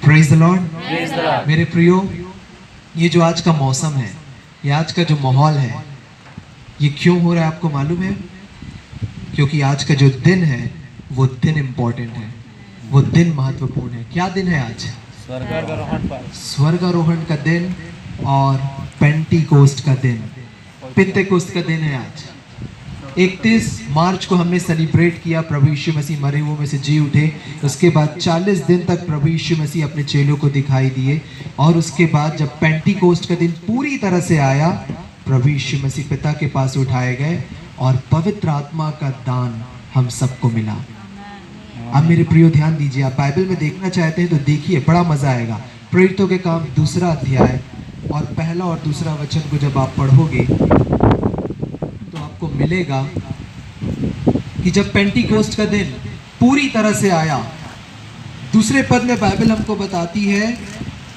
Praise the Lord. मेरे प्रियो, ये जो आज का मौसम है, ये आज का जो माहौल है, ये क्यों हो रहा है आपको मालूम है? क्योंकि आज का जो दिन है वो दिन इम्पोर्टेंट है, वो दिन महत्वपूर्ण है। क्या दिन है आज? स्वर्गारोहण का दिन और पेंटीकोस्ट का दिन, पिंतेकोस्त का दिन है आज। 31 मार्च को हमने सेलिब्रेट किया, प्रभु यीशु मसीह मरे हुओं में से जी उठे। उसके बाद 40 दिन तक प्रभु यीशु मसीह अपने चेलों को दिखाई दिए, और उसके बाद जब पेंटीकोस्ट का दिन पूरी तरह से आया, प्रभु यीशु मसीह पिता के पास उठाए गए और पवित्र आत्मा का दान हम सबको मिला। अब मेरे प्रियो ध्यान दीजिए, आप बाइबल में देखना चाहते हैं तो देखिए, बड़ा मजा आएगा। प्रेरितों के काम 2 अध्याय और पहला और दूसरा वचन को जब आप पढ़ोगे तो आपको मिलेगा कि जब पेंटीकोस्ट का दिन पूरी तरह से आया, दूसरे पद में बाइबल हमको बताती है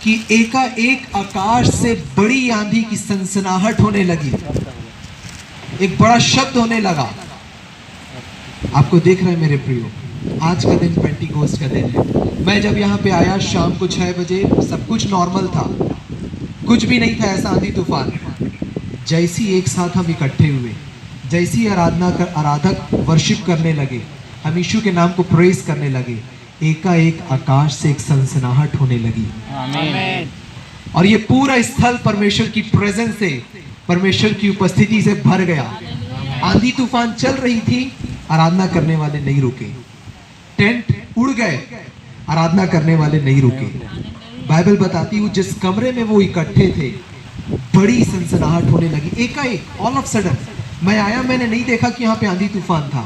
कि एकाएक आकाश से बड़ी आंधी की सनसनाहट होने लगी, एक बड़ा शब्द होने लगा। आपको देख रहे हैं मेरे प्रियो, आज का दिन पेंटीकोस्ट का दिन है। मैं जब यहाँ पे आया शाम को 6 बजे, सब कुछ नॉर्मल था, कुछ भी नहीं था ऐसा आंधी तूफान। जैसी एक साथ हम इकट्ठे हुए, जैसी आराधक वर्शिप करने लगे, हम यीशु के नाम को प्रेज करने लगे, एकाएक आकाश से एक सनसनाहट होने लगी। आमीन। और ये पूरा स्थल परमेश्वर की प्रेजेंस से, परमेश्वर की उपस्थिति से भर गया। आंधी तूफान चल रही थी, आराधना करने वाले नहीं रुके, टेंट उड़ गए, आराधना करने वाले नहीं रुके। बाइबल बताती हूँ जिस कमरे में वो इकट्ठे थे, बड़ी सनसनाहट होने लगी एकाएक, ऑल ऑफ सडन। मैं आया, मैंने नहीं देखा कि यहाँ पे आंधी तूफान था,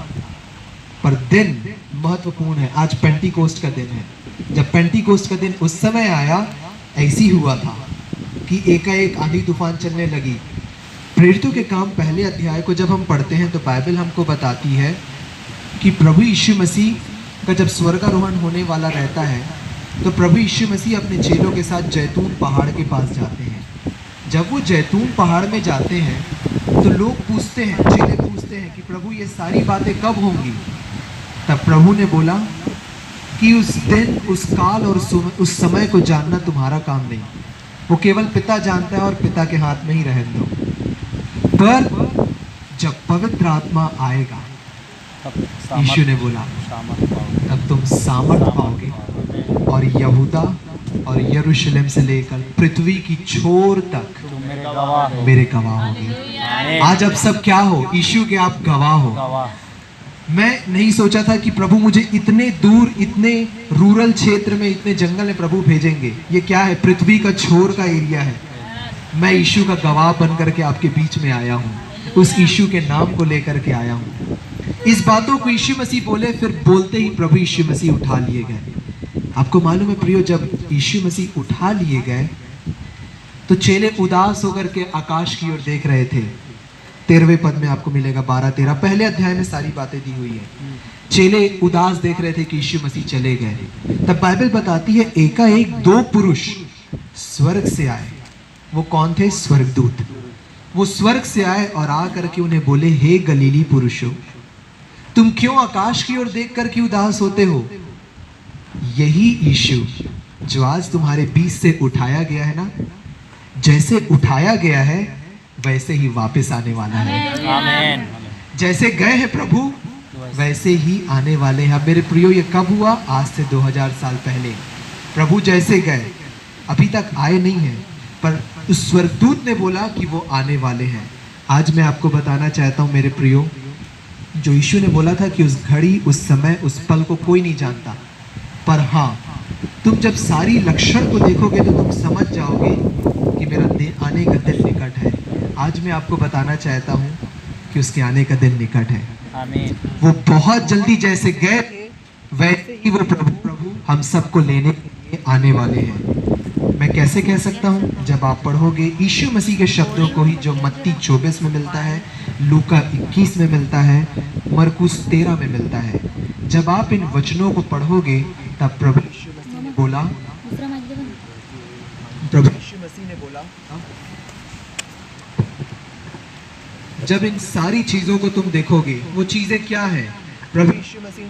पर दिन महत्वपूर्ण है। आज पेंटीकोस्ट का दिन है। जब पेंटीकोस्ट का दिन उस समय आया, ऐसी हुआ था कि एकाएक आंधी तूफान चलने लगी। प्रेरितों के काम पहले अध्याय को जब हम पढ़ते हैं तो बाइबल हमको बताती है कि प्रभु यीशु मसीह का जब स्वर्गारोहण होने वाला रहता है तो प्रभु यीशु मसीह अपने चेलों के साथ जैतून पहाड़ के पास जाते हैं। जब वो जैतून पहाड़ में जाते हैं तो लोग पूछते हैं, चेले पूछते हैं कि प्रभु ये सारी बातें कब होंगी? तब प्रभु ने बोला कि उस दिन, उस काल और उस समय को जानना तुम्हारा काम नहीं, वो केवल पिता जानता है और पिता के हाथ में ही रहने दो। पर जब पवित्र आत्मा आएगा, यीशु ने बोला, तब तुम सामर्थ पाओगे और यहूदा और यरूशलेम से लेकर पृथ्वी की छोर तक मेरे गवाह होंगे। आज अब सब क्या हो? यीशु के आप गवाह हो। मैं नहीं सोचा था कि प्रभु मुझे इतने दूर, इतने रूरल क्षेत्र में, इतने जंगल में प्रभु भेजेंगे। ये क्या है? पृथ्वी का छोर का एरिया है। मैं यीशु का गवाह बन करके आपके बीच में आया हूँ, उस यीशु के नाम को लेकर के आया हूँ। इस बातों को यीशु मसीह बोले, फिर बोलते ही प्रभु यीशु मसीह उठा लिए गए। आपको मालूम है प्रियो, जब यीशु मसीह उठा लिए गए तो चेले उदास होकर के आकाश की ओर देख रहे थे। 13वें पद में आपको मिलेगा, 12-13, पहले अध्याय में सारी बातें दी हुई है। चेले उदास देख रहे थे कि यीशु मसीह चले गए। तब बाइबल बताती है एकाएक 2 पुरुष स्वर्ग से आए। वो कौन थे? स्वर्गदूत। वो स्वर्ग से आए और आ करके उन्हें बोले, हे गलीली पुरुषों, तुम क्यों आकाश की ओर देख करके उदास होते हो? यही यीशु जो आज तुम्हारे बीच से उठाया गया है ना, जैसे उठाया गया है वैसे ही वापस आने वाला है। आमीन। जैसे गए हैं प्रभु, वैसे ही आने वाले हैं। मेरे प्रियो, ये कब हुआ? आज से 2000 साल पहले। प्रभु जैसे गए, अभी तक आए नहीं हैं, पर उस स्वर्गदूत ने बोला कि वो आने वाले हैं। आज मैं आपको बताना चाहता हूँ मेरे प्रियो, जो यीशु ने बोला था कि उस घड़ी, उस समय, उस पल को कोई नहीं जानता, पर हाँ, तुम जब सारी लक्षण को देखोगे तो तुम समझ जाओगे कि मेरा आने का दिन निकट है। आज मैं आपको बताना चाहता हूँ कि उसके आने का दिन निकट है। आमीन। वो बहुत जल्दी जैसे गए वैसे ही वो प्रभु हम सबको लेने के लिए आने वाले हैं। मैं कैसे कह सकता हूँ? जब आप पढ़ोगे यीशु मसीह के शब्दों को ही, जो मत्ती 24 में मिलता है, लूका 21 में मिलता है, मरकुस 13 में मिलता है। जब आप इन वचनों को पढ़ोगे तब प्रभु यीशु मसीह ने बोला, जब इन सारी चीजों को तुम देखोगे, वो चीजें क्या हैं? प्रभु यीशु मसीह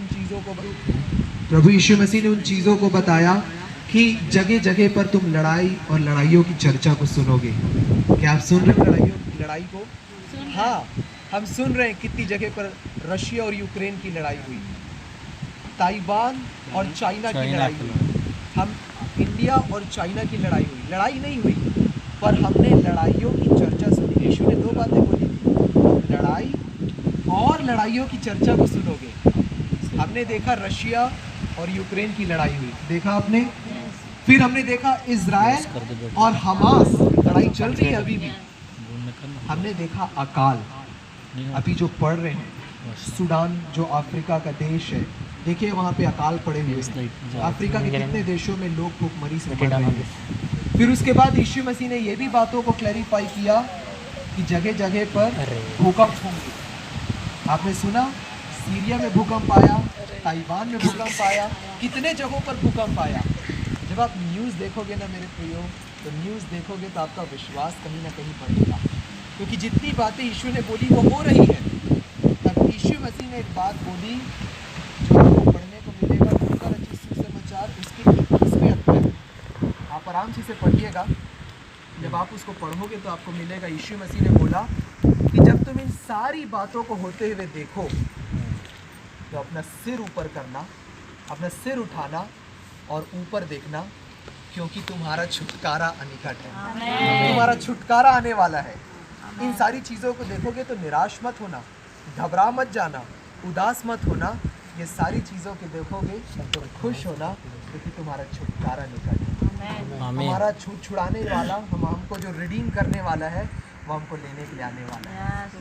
ने उन चीजों को बताया कि जगह जगह पर तुम लड़ाई और लड़ाइयों की चर्चा को सुनोगे। क्या आप सुन रहे हो लड़ाई को? हाँ, हम सुन रहे हैं कितनी जगह पर रशिया और यूक्रेन की लड़ाई हुई, ताइवान और चाइना की लड़ाई हुई, हम इंडिया और चाइना की लड़ाई हुई। लड़ाई नहीं हुई, पर हमने लड़ाइयों की चर्चा सुनी। यीशु ने 2 बातें बोली थी, लड़ाई और लड़ाइयों की चर्चा को सुनोगे। हमने देखा रशिया और यूक्रेन की लड़ाई हुई, देखा आपने? फिर हमने देखा इजराइल और हमास लड़ाई चल रही है अभी भी। हमने देखा अकाल, अभी जो पढ़ रहे हैं, सूडान जो अफ्रीका का देश है, देखिए वहाँ पे अकाल पड़े हुए हैं। अफ्रीका के कितने देशों में लोग भूखमरी से मर रहे हैं। फिर उसके बाद यीशु मसीह ने ये भी बातों को क्लैरिफाई किया कि जगह जगह पर भूकंप होंगे। आपने सुना सीरिया में भूकंप आया, ताइवान में भूकंप आया, कितने जगहों पर भूकंप आया। जब आप न्यूज़ देखोगे ना मेरे प्रियो, तो न्यूज़ देखोगे तो आपका विश्वास कहीं ना कहीं बढ़ेगा, क्योंकि जितनी बातें यीशु ने बोली वो हो रही है। तब यीशु मसीह ने एक बात बोली जो आपको पढ़ने को मिलेगा, लूका रचित सुसमाचार उसके 21वें अध्याय। आप आराम से इसे पढ़िएगा, जब आप उसको पढ़ोगे तो आपको मिलेगा। यीशु मसीह ने बोला कि जब तुम इन सारी बातों को होते हुए देखो तो अपना सिर ऊपर करना, अपना सिर उठाना और ऊपर देखना, क्योंकि तुम्हारा छुटकारा अनिकट है। तुम्हारा छुटकारा आने वाला है। इन सारी चीज़ों को देखोगे तो निराश मत होना, घबरा मत जाना, उदास मत होना। ये सारी चीज़ों के देखोगे तो खुश होना, क्योंकि तुम्हारा छुटकारा निकट है। हमारा छुड़ाने वाला, हमको जो रिडीम करने वाला है, वो हमको लेने के लिए आने वाला है।